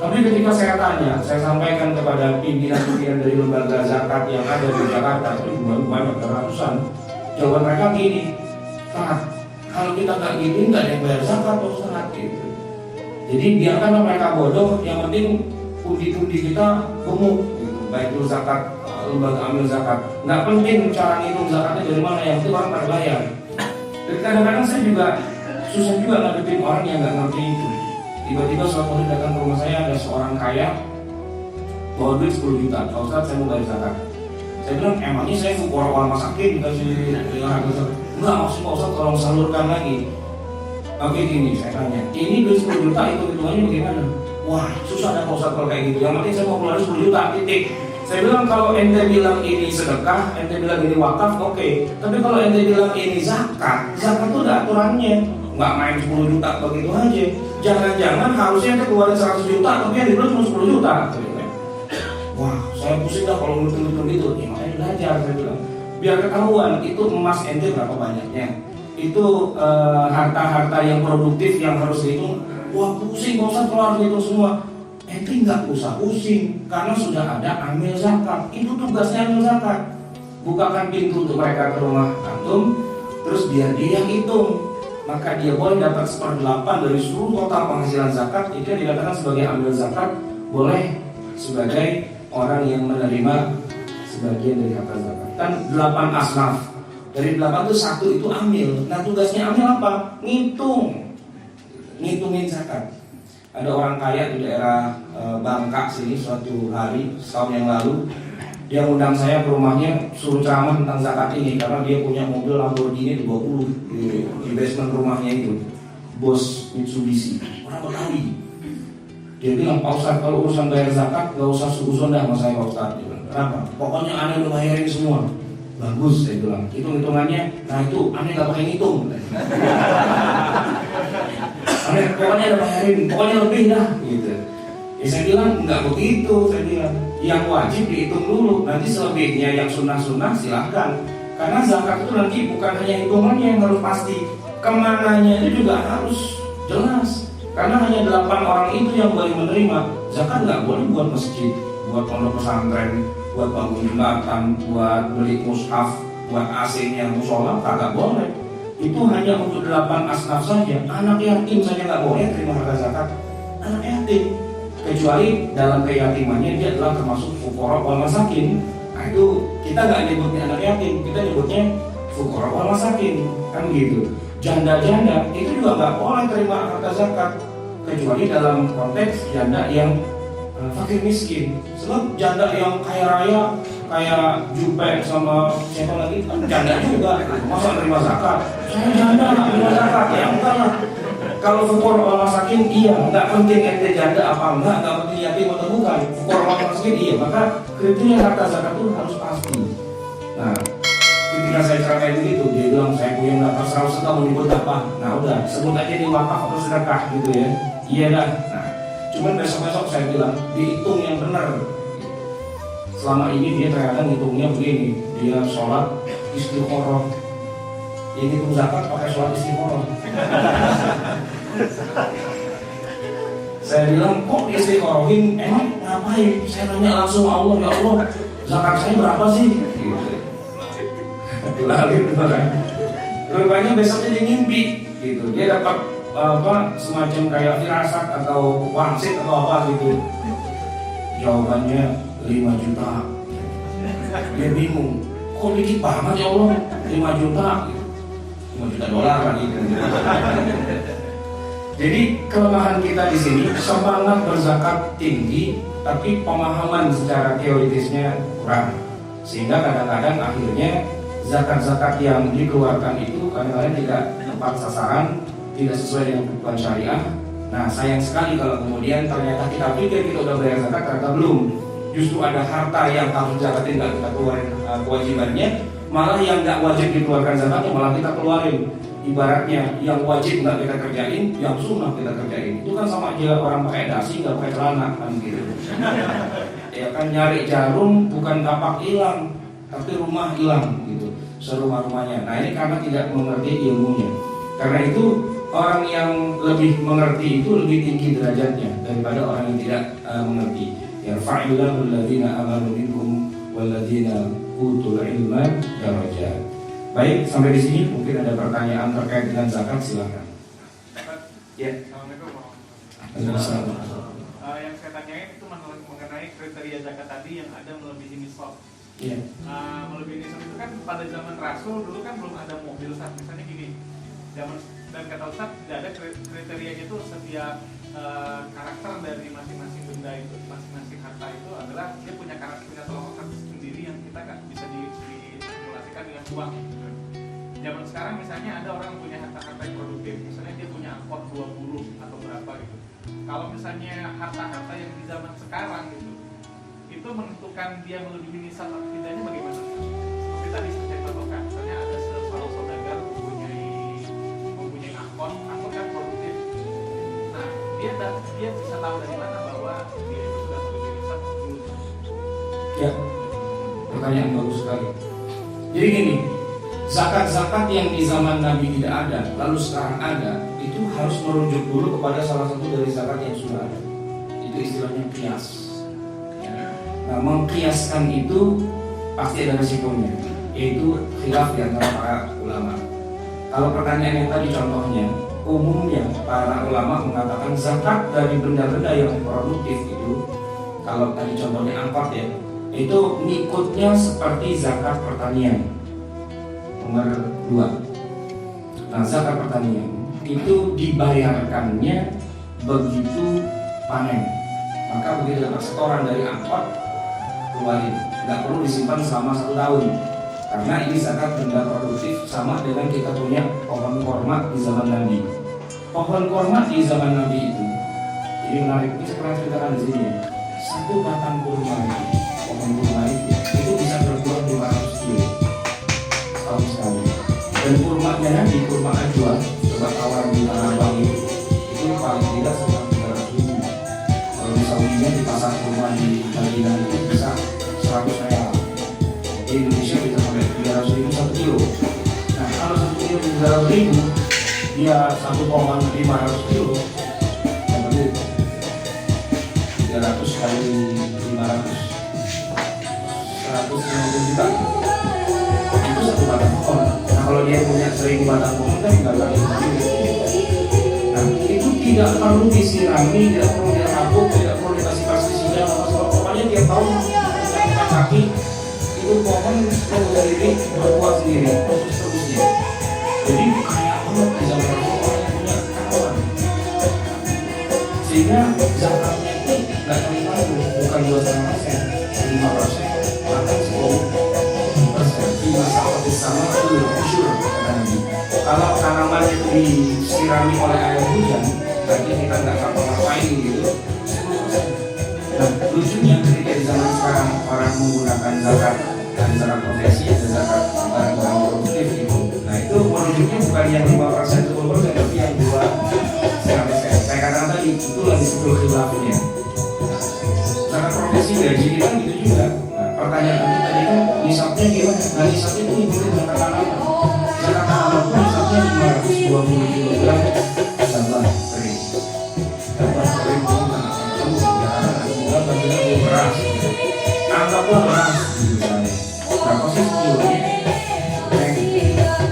Tapi ketika saya tanya, saya sampaikan kepada pimpinan-pimpinan dari lembaga zakat yang ada di Jakarta, itu banyak ratusan. Jawaban mereka gini, Pak, kalau kita nggak gini nggak ada yang bayar zakat, Ustaz, gitu. Jadi biarkanlah mereka bodoh, yang penting pundi-pundi kita gemuk, gitu. Baik itu zakat, lembaga amil zakat, nggak penting cara ngitung zakatnya dari mana, yang itu orang pada bayar. Dan kadang-kadang saya juga susah juga ngadepin orang yang nggak ngerti itu. Tiba-tiba suatu hari datang ke rumah saya ada seorang kaya bawa duit 10 juta, Pak Ustaz saya mau bayar zakat. Saya bilang emangnya saya fukara wal masakin dikasih harga zakat? Enggak, maksud Pak Ustaz tolong salurkan lagi. Oke gini, saya tanya, ini duit 10 juta hitung-hitungannya bagaimana? Wah susah dah Pak Ustaz kalau kayak gitu, yang penting saya mau keluarin 10 juta, titik. Saya bilang kalau ente bilang ini sedekah, ente bilang ini wakaf, oke. Tapi kalau ente bilang ini zakat, zakat itu ada aturannya. Nggak main 10 juta begitu aja. Jangan-jangan harusnya ente keluarin 100 juta, tapi yang dibilang cuma 10 juta. Wah, saya pusing dah kalau ngitung-ngitung gitu. Ya makanya belajar, saya bilang. Biar ketahuan itu emas ente berapa banyaknya. Itu harta-harta yang produktif yang harus dihitung. Wah pusing, nggak usah keluar hitung semua. Ente nggak usah pusing, karena sudah ada amil zakat. Itu tugasnya amil zakat. Bukakan pintu untuk mereka ke rumah antum, terus biar dia yang hitung. Maka dia boleh dapat 1/8 dari seluruh total penghasilan zakat. Itu dikatakan sebagai amil zakat, boleh sebagai orang yang menerima sebagian dari harta zakat. Kan 8 asnaf. Dari 8 itu 1 itu amil. Nah tugasnya amil apa? Ngitungin zakat. Ada orang kaya di daerah Bangka sini suatu hari setahun yang lalu, dia undang saya ke rumahnya, suruh ceramah tentang zakat ini karena dia punya mobil Lamborghini 20 di basement rumahnya itu, bos Mitsubishi, orang Betawi. Dia bilang, Pak Ustadz, kalau urusan bayar zakat gak usah suuzon dah sama saya Pak Ustadz. Dia bilang, kenapa? Pokoknya aneh udah bayarin semua. Bagus, saya bilang. Hitung-hitungannya, nah itu aneh gak pakai ngitung. Aneh, pokoknya udah bayarin, pokoknya lebih dah. Gitu. Ya saya bilang, enggak begitu, saya bilang. Yang wajib dihitung dulu, nanti selebihnya yang sunnah-sunnah silahkan. Karena zakat itu nanti bukan hanya hitungannya yang harus pasti, kemananya itu juga harus jelas. Karena hanya 8 orang itu yang boleh menerima. Zakat nggak boleh buat masjid, buat pondok pesantren, buat bangun jembatan, buat beli mushaf, buat AC-nya musola, kagak boleh. Itu hanya untuk 8 asnaf saja. Anak yatim saja nggak boleh terima harta zakat. Anak yatim, kecuali dalam keyatimannya dia adalah termasuk fuqara wal masakin. Nah itu kita nggak nyebutnya anak yatim, kita nyebutnya fuqara wal masakin, kan begitu. Janda-janda itu juga nggak boleh terima harta zakat, kecuali dalam konteks janda yang fakir miskin. Sebab janda yang kaya raya, kayak Jupe sama siapa lagi, kan janda juga, masa terima zakat? Saya janda nggak terima zakat, ya enggak lah. Kalau fuqara wal masakin iya, nggak penting ente janda apa enggak penting yatim atau bukan. Fuqara wal masakin iya, maka kriteria harta zakat itu harus pasti. Nah, ketika saya ceritakan begitu, dia bilang saya punya nggak terserah sedekah mau nyebut apa. Nah udah, sebut aja di wakaf atau sedekah gitu ya. Iya dah. Nah, cuman besok-besok saya bilang dihitung yang benar. Selama ini dia ternyata ngitungnya begini, dia sholat istikharah. Ini hitung zakat pakai sholat istikharah. Saya bilang kok istiqorohin, emang ngapain? Saya tanya langsung Allah, ya Allah, zakat saya berapa sih? Lalu rupanya besoknya dia ngimpi, gitu. Dia dapat semacam kayak firasat atau wangsit atau apa gitu. Jawabannya 5 juta. Dia bingung, kok dikit banget ya Allah, 5 juta, 5 juta dolar kan gitu. Jadi kelemahan kita di sini semangat berzakat tinggi, tapi pemahaman secara teoritisnya kurang, sehingga kadang-kadang akhirnya zakat-zakat yang dikeluarkan itu kadang-kadang tidak tepat sasaran, tidak sesuai dengan kebutuhan syariah. Nah sayang sekali kalau kemudian ternyata kita pikir kita udah bayar zakat, ternyata belum. Justru ada harta yang harus zakatin nggak kita keluarin kewajibannya, malah yang nggak wajib dikeluarkan zakatnya malah kita keluarin. Ibaratnya yang wajib nggak kita kerjain, yang sunnah kita kerjain. Itu kan sama aja orang pakai dasi nggak pakai celana kan gitu. Ya kan nyari jarum bukan tapak hilang, tapi rumah hilang gitu, serumah-rumahnya. Nah ini karena tidak mengerti ilmunya. Karena itu orang yang lebih mengerti itu lebih tinggi derajatnya daripada orang yang tidak mengerti. Yarfa'illahu alladziina aamanu minkum walladziina utul ilma darajat. Baik, sampai di sini mungkin ada pertanyaan terkait dengan zakat, silakan. Ya. Assalamualaikum. Yang saya tanyain itu mengenai kriteria zakat tadi yang ada melebihi nisab. Iya. Melebihi nisab itu kan pada zaman Rasul dulu kan belum ada mobil, Ustaz. Misalnya gini, dan kata Ustaz tidak ada kriterianya itu setiap karakter dari masing-masing benda itu, masing-masing harta itu adalah dia punya karakter, punya tolak sendiri yang kita kan bisa disimulasikan dengan uang. Zaman sekarang misalnya ada orang yang punya harta-harta yang produktif, misalnya dia punya angkot 20 atau berapa gitu. Kalau misalnya harta-harta yang di zaman sekarang gitu, itu menentukan dia melebihi nisab atau tidaknya bagaimana? Seperti tadi saya contohkan, misalnya ada seorang saudagar mempunyai angkot kan produktif. Nah, dia bisa tahu dari mana bahwa dia itu sudah melebihi nisab atau belum? Ya, pertanyaan bagus sekali. Jadi gini, zakat-zakat yang di zaman Nabi tidak ada, lalu sekarang ada, itu harus merujuk dulu kepada salah satu dari zakat yang sudah ada. Itu istilahnya qiyas. Nah, mengkiaskan itu pasti ada resikonya, yaitu khilaf di antara para ulama. Kalau pertanyaan yang tadi contohnya, umumnya para ulama mengatakan zakat dari benda-benda yang produktif itu, kalau tadi contohnya angkot ya, itu ngikutnya seperti zakat pertanian. Nomor 2. Nah, zakat pertanian itu dibayarkannya begitu panen, maka begitu dapat setoran dari angkot keluarin, nggak perlu disimpan selama 1 tahun, karena ini zakat benda produktif. Sama dengan kita punya pohon korma di zaman Nabi. Pohon korma di zaman Nabi itu, ini menarik, ini saya pernah ceritakan di sini ya. 1 batang kurma itu, pohon kurma itu bisa berbuah 500 kilo tahun sekali. Dan kurmanya Nabi, kurma ajwa, coba tawar di Tanah Abang itu paling tidak sekitar 300 ribu. Kalau di Saudinya di pasar kurma di Madinah itu bisa 100 real. Di Indonesia bisa sampai 300 ribu 1 kilo. Nah kalau 1 kilo 300 ribu, dia 1 pohon 500 kilo, yang berarti 300 kali 500, 150 juta. Itu 1 batang pohon. Nah kalau dia punya 1000 batang pohon kan tinggal kali. Nah itu tidak perlu disirami, tidak perlu dirabuk, tidak perlu dikasih pestisida, pokoknya tiap tahun yang kaki itu pohon sendiri berbuah sendiri terus terusnya. Jadi kaya banget di zaman Rasulullah yang punya tanaman. Sehingga zakatnya itu nggak terlalu, bukan 2,5%, 5%, bahkan 10%. Di masa sama dulu usyur kata Nabi. Kalau tanaman itu disirami oleh air hujan, berarti kita nggak ngapa-ngapain gitu. Nah lucunya ketika di zaman sekarang orang menggunakan zakat, ada zakat profesi, ada zakat barang-barang produktif gitu. Nah itu merujuknya bukan yang 5% 10%, tapi yang 2%. Saya katakan tadi itulah disebut khilafnya. Zakat profesi gaji kita gitu juga. Nah, pertanyaan tadi kan nisabnya gimana? Nah nisabnya itu ngikutin zakat tanaman. Zakat tanaman pun nisabnya 520 kg gabah kering. Gabah kering itu bagian beras. Anggaplah beras misalnya. Berapa sih kilonya?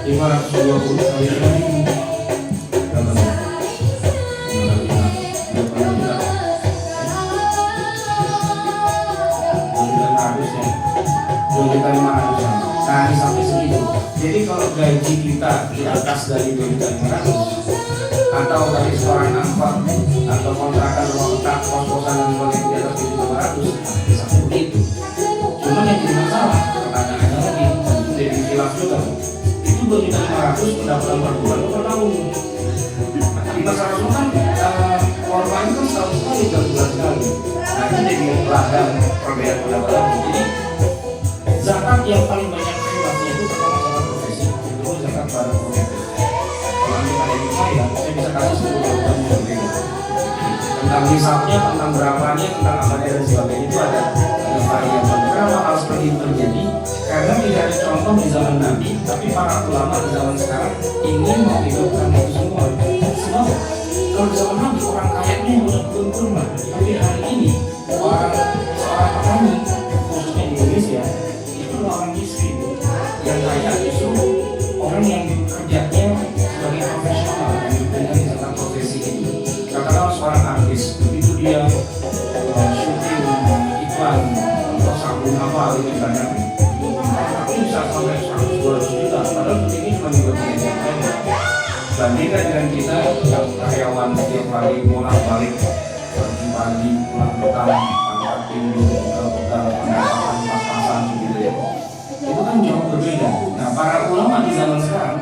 520 kali 5.000. Berapa sih? 2.500 ya. Nah ini sampai segitu. Jadi kalau gaji kita di atas dari 2.500 atau dari seorang angkot atau kontrakan rumah petak, kos-kosan dan sebagainya di atas 2.500 bisa begitu. Cuma yang jadi masalah, pertanyaannya lagi itu dari khilaf juga. Itu 2.500 pendapatan per bulan per tahun. Di masa Rasul kan korban itu kan setahun sekali, 3 bulan sekali. Nah itu jadi ladang perbedaan pendapatan. Jadi zakat yang paling banyak khilafnya itu pertama zakat profesi, kedua zakat barang produktif. Kalau nanti pada ini saya bisa kasih 10 jawaban yang berbeda. Tentang hisabnya, tentang berapanya, tentang amalnya dan sebagainya itu ada variabel. Kenapa hal seperti itu terjadi? Karena tidak ada contoh di zaman Nabi, tapi para ulama di zaman sekarang ingin menghidupkan itu semua. Sebab kalau di zaman Nabi orang kayanya punya kebun kurma, tapi hari ini seorang petani khususnya di Indonesia itu orang miskin. Yang kaya justru orang yang kerjanya sebagai profesional dengan zakat profesi ini. Katakanlah seorang artis, begitu dia syuting iklan atau sabun apa gitu misalnya, itu bisa sampai 100-200 juta. Padahal ini cuma juga 3 jam saja. Bandingkan dengan kita yang karyawan setiap hari bolak-balik pagi pulang petang, angkat pintu, pegang pendapatan pas-pasan gitu ya. Itu kan jauh berbeda. Nah para ulama di zaman sekarang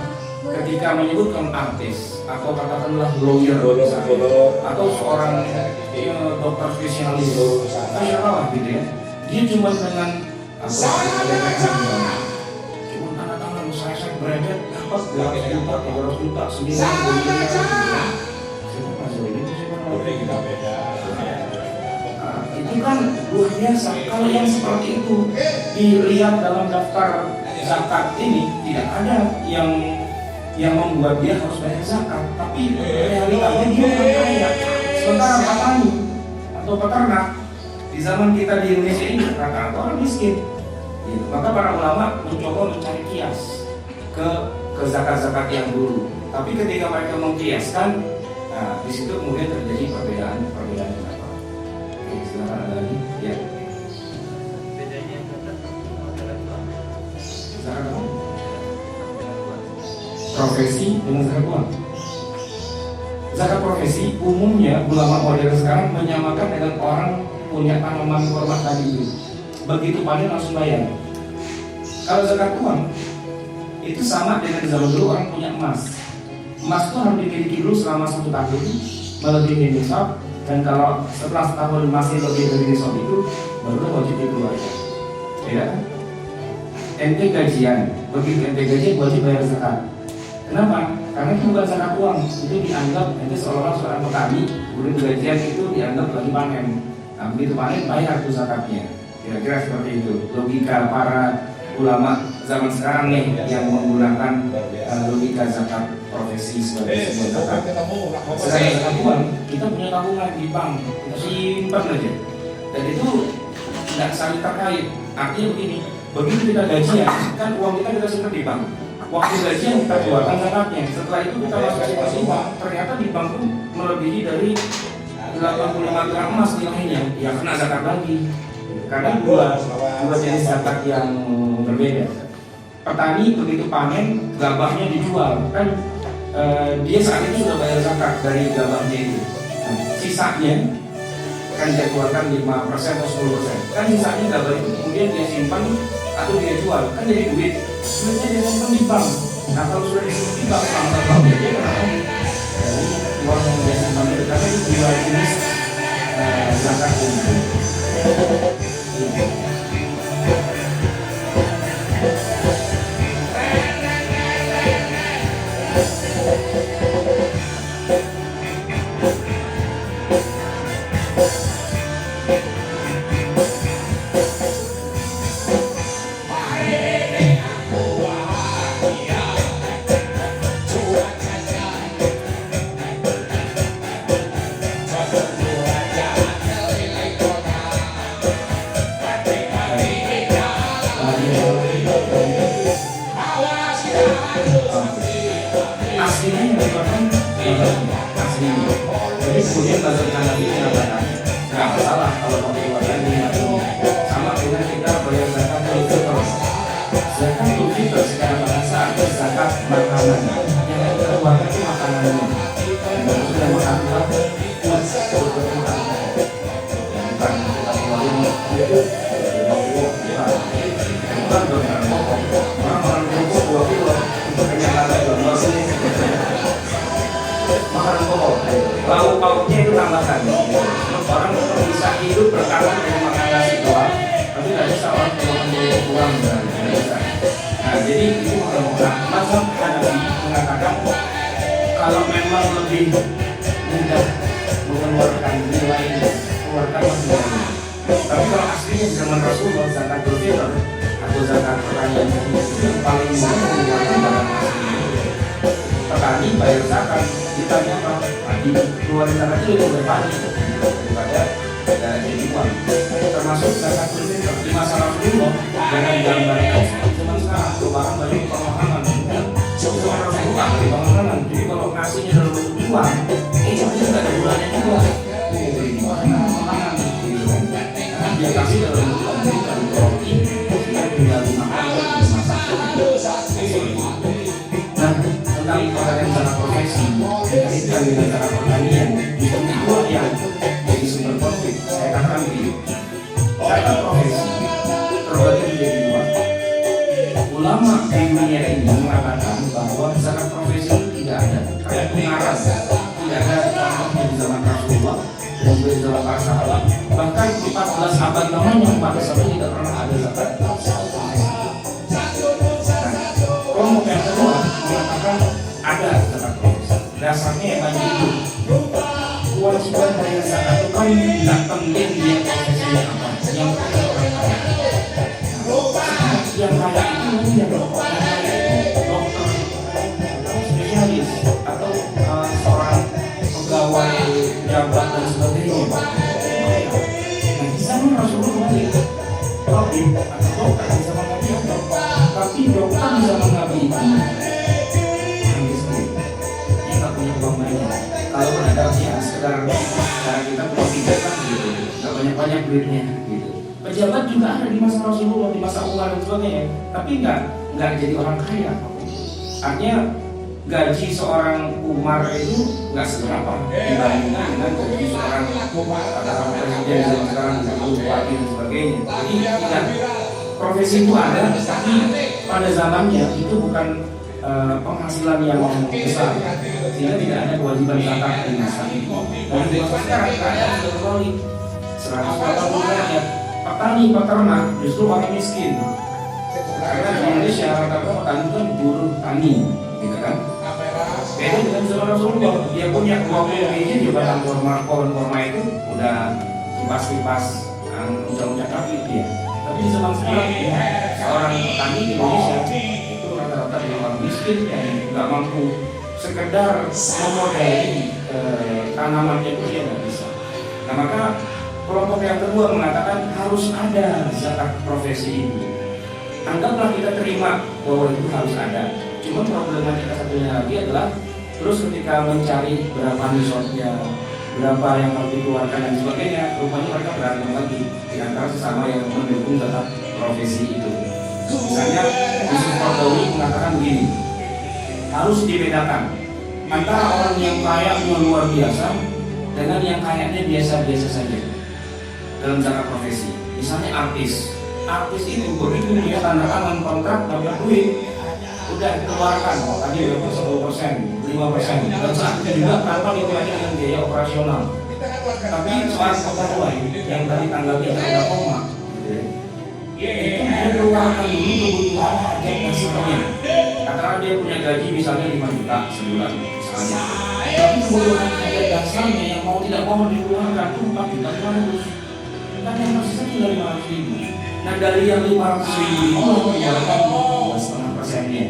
ketika menyebutkan artis atau katakanlah lawyer atau seorang dokter spesialis masyarakat gitu ya, dia cuma dengan cuma tanda tangan saya beredar dapat 200 juta, 300 juta, seminggu, 2 miliar itu kan luar biasa. Kalau yang seperti itu dilihat dalam daftar zakat ini tidak ada yang membuat dia harus bayar zakat, tapi realitanya dia orang kaya. Sementara petani atau peternak di zaman kita di Indonesia ini rata-rata orang miskin. Gitu. Maka para ulama mencoba mencari kias ke zakat-zakat yang dulu. Tapi ketika mereka mengkiaskan, nah di situ kemudian terjadi perbedaan zakat. Oke, silakan ada lagi. Ya. Bedanya zakat Zakat profesi dengan zakat uang. Zakat profesi umumnya ulama modern sekarang menyamakan dengan orang punya tanaman kurma tadi itu. Begitu panen langsung bayar. Kalau zakat uang itu sama dengan zaman dulu orang punya emas. Emas itu harus dimiliki dulu selama 1 tahun melebihi nisab, dan kalau setelah setahun masih lebih dari nisab itu baru wajib dikeluarkan. Ya, ente gajian, begitu ente gajian wajib bayar zakat. Kenapa? Karena itu bukan zakat uang, itu dianggap ente seolah-olah seorang petani, begitu gajian itu dianggap lagi panen. Nah, begitu panen bayar tuh zakatnya. Kira-kira seperti itu logika para ulama zaman sekarang nih yang menggunakan logika zakat profesi sebagai sebuah zakat. Sedangkan zakat uang kita punya tabungan di bank, kita simpan aja, dan itu tidak saling terkait. Artinya begini, begitu kita gajian kan uang kita simpan di bank. Waktu gajian kita keluarkan zakatnya. Setelah itu kita masuk uang, ternyata di bank itu melebihi dari 85 gram emas nilainya, ya kena zakat lagi. Karena dua jenis zakat yang berbeda. Petani begitu panen, gabahnya dijual, kan dia saat itu sudah bayar zakat dari gabahnya itu. Nah, sisanya kan dia keluarkan 5% atau 10%. Kan sisanya gabah itu kemudian dia simpan atau dia jual, kan jadi duit. Duitnya dia simpan di bank. Nah kalau sudah disimpan di bank, bank dia kena lagi. Jadi uang yang dia simpan itu karena itu dua jenis zakat itu. Jadi kemudian bahasa Nabi mengatakan nggak masalah kalau pengeluaran ini sama dengan kita bayar zakat fitr. Zakat fitr secara bahasa adalah zakat makanan. Yang kita keluarkan itu makanannya. Dan sudah makan apa? Bukan kita keluarin itu bukan dengan pokok. Orang pokok 2 kilo untuk kenyang makanan pokok, lauk pauknya itu tambahan. Orang bisa hidup berkali dengan makan nasi doang, tapi tidak bisa orang makan uang dan tidak bisa. Nah, jadi itu mazhab Hanafi mengatakan kalau memang lebih mudah mengeluarkan nilainya, keluarkan masih banyak. Tapi kalau aslinya zaman Rasulullah zakat fitr atau zakat pertanian itu yang paling mudah mengeluarkan barang asli. Petani bayar zakat, ditanya apa? Padi, keluarin zakat itu lebih berpadi daripada jadi uang. Termasuk zakat fitr di masa Rasulullah dengan gambarkan zaman sekarang barang banyak pemahaman. Zaman Rasulullah di pemahaman. Jadi kalau ngasihnya dalam bentuk uang, itu tidak ada bulannya juga. Pemahaman gitu kan. Dia kasih dalam bentuk uang, bukan roti, dia tinggal dimakan dimasak. Nah, tentang pengadaan cara profesi dikaitkan dengan cara pertanian itu dua yang jadi sumber konflik. Saya katakan begini, cara profesi terbagi menjadi dua. Ulama di dunia ini mengatakan bahwa zakat profesi itu tidak ada karena itu ngaras, tidak ada contohnya di zaman Rasulullah dan di zaman para sahabat. Bahkan 14 abad namanya pada saat itu tidak pernah ada zakat profesi. Kelompok yang kedua mengatakan ada zakat profesi. Dasarnya yang tadi itu kewajiban bayar zakat itu kan tidak penting dia profesinya apa. Yang penting orang kaya. Yang kaya itu yang dokter spesialis atau seorang pegawai pejabat dan sebagainya. Nah di zaman Rasulullah Nabi atau dokter di zaman Nabi, tapi dokter di zaman Nabi itu kita punya uang banyak. Kalau berhadapnya sekedar kita punya tiga kan gitu, nggak banyak duitnya gitu. Pejabat juga ada di masa Rasulullah, di masa Umar dan sebagainya, tapi nggak jadi orang kaya. Artinya gaji seorang Umar itu nggak seberapa dibandingkan dengan gaji seorang presiden zaman sekarang, bupati dan sebagainya. Jadi tidak, profesi itu ada, tapi pada zamannya itu bukan penghasilan yang besar, sehingga tidak ada kewajiban zakat di masa itu. Dan di masa sekarang keadaan sudah berbalik. 180 derajat. Petani, peternak justru orang miskin. Karena di Indonesia rata-rata petani itu kan buruh tani, gitu kan? Beda dengan zaman Rasulullah, dia punya 20 biji di batang pohon kurma itu udah kipas-kipas uncang-uncang kaki dia. Tapi di zaman sekarang ya, seorang petani di Indonesia itu rata-rata orang miskin yang nggak mampu sekedar memodali tanamannya itu dia nggak bisa. Nah maka kelompok yang kedua mengatakan harus ada zakat profesi itu. Anggaplah kita terima bahwa itu harus ada. Cuma problematika satunya lagi adalah terus ketika mencari berapa nisabnya, berapa yang harus dikeluarkan dan sebagainya, rupanya mereka berantem lagi di antara sesama yang mendukung zakat profesi itu. Misalnya Yusuf Qaradawi mengatakan begini, harus dibedakan antara orang yang kayanya luar biasa dengan yang kayaknya biasa-biasa saja dalam zakat profesi. Misalnya artis itu begitu dia tanda tangan kontrak dapat duit, udah dikeluarkan tadi berapa 10%, 5%, dan saat itu juga tanpa dibayar dengan biaya operasional. Tapi soal pegawai yang tadi tanggalnya ada koma, itu dikeluarkan dulu kebutuhan hajat dasarnya. Katakan dia punya gaji misalnya 5 juta sebulan misalnya, tapi kebutuhan hajat dasarnya yang mau tidak mau dikeluarkan itu 4 juta 500. Kan yang masih satu dari 500.000. Nah dari yang 500.000 itu mengeluarkan 2,5%-nya.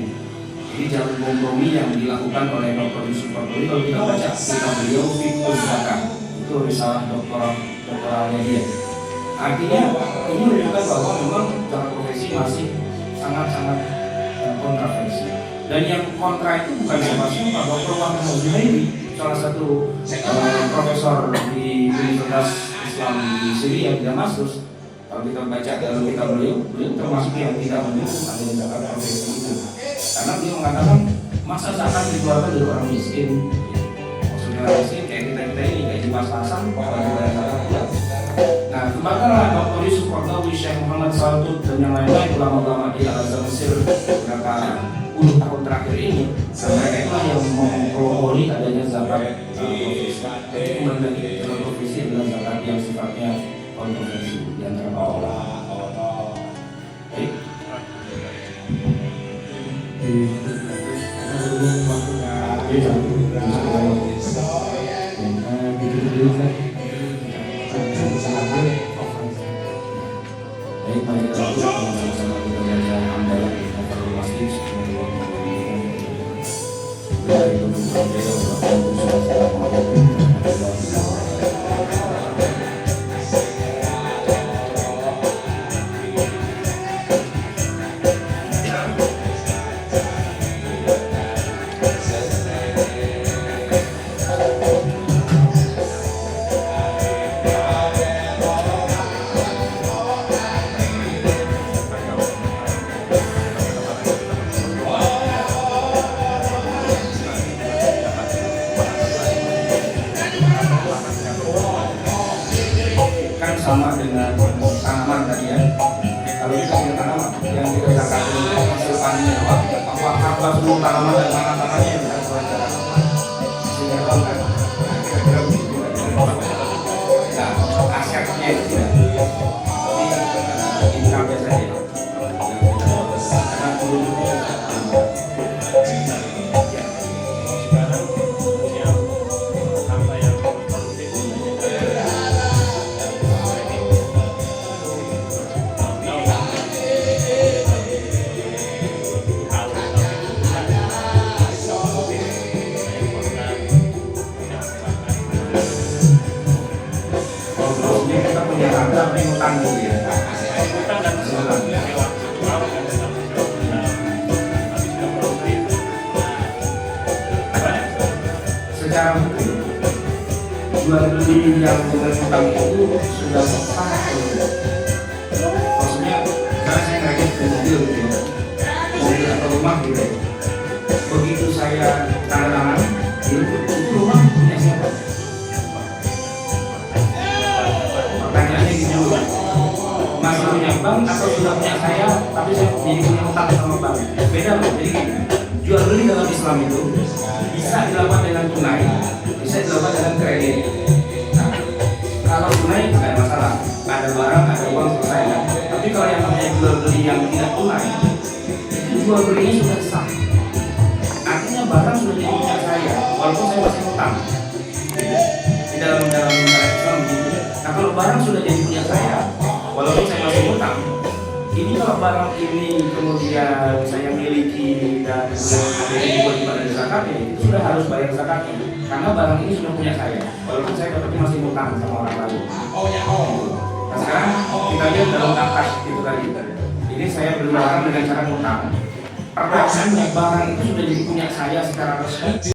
Jadi jalur kompromi yang dilakukan oleh Dr. Yusuf Qaradawi, kalau kita baca kitab beliau Fiqhus Zakat, itu risalah doktoralnya dia. Artinya ini menunjukkan bahwa memang zakat profesi masih sangat-sangat kontroversi. Dan yang kontra itu bukan siapa-siapa, Dr. Wahid Zuhairi, salah satu profesor di Universitas Islam di Syria di Damaskus. Kalau kita baca dalam kitab beliau termasuk yang tidak mendukung adanya zakat profesi itu. Karena dia mengatakan masa zakat dikeluarkan dari orang miskin. Maksudnya orang miskin kayak kita ini gaji pas-pasan, bagi bayar zakat juga. Nah, kebakaran Dr. Yusuf Qaradawi, Syekh Muhammad Saltut dan yang lain-lain ulama-ulama di Al-Azhar Mesir beberapa puluh tahun terakhir ini, mereka itulah yang mempromoli adanya zakat profesi. Jadi kembali lagi zakat profesi adalah zakat yang sifatnya kontroversi di antara ulama. Baik. Baik, mari kita sama-sama kita belajar hamdalah kepada masjid. Sama dengan tanaman tadi ya. Kalau kita punya tanaman yang kita zakat itu hasil panennya apa semua tanaman dan tanah-tanahnya yang kita zakat. Sehingga kan kira-kira begitu. Nah, asetnya itu tidak. Ini income saja. Karena penduduknya utang dulu ya. Utang dan sebulan. Secara hukum jual beli yang dengan utang itu sudah sah. Maksudnya karena saya ngerekit mobil gitu ya, mobil atau rumah gitu. Begitu saya masih punya bank atau sudah punya saya tapi saya jadi punya utang sama bank. Beda loh. Jadi jual beli dalam Islam itu bisa dilakukan dengan tunai, bisa dilakukan dengan kredit. Nah, kalau tunai tidak ada masalah, ada barang, ada uang selesai kan. Tapi kalau yang namanya jual beli yang tidak tunai, itu jual belinya sudah sah. Artinya barang sudah jadi punya saya, walaupun saya masih utang. Di dalam Islam gitu. Nah kalau barang sudah jadi punya saya, walaupun saya masih utang, ini kalau barang ini kemudian saya miliki dan ada yang diwajibkan dari zakatnya, itu sudah harus bayar zakatnya. Karena barang ini sudah punya saya, walaupun saya dapatnya masih utang sama orang lain. Nah sekarang kita lihat dalam atas itu tadi. Ini saya beli barang dengan cara utang. Pertanyaannya barang itu sudah jadi punya saya secara resmi.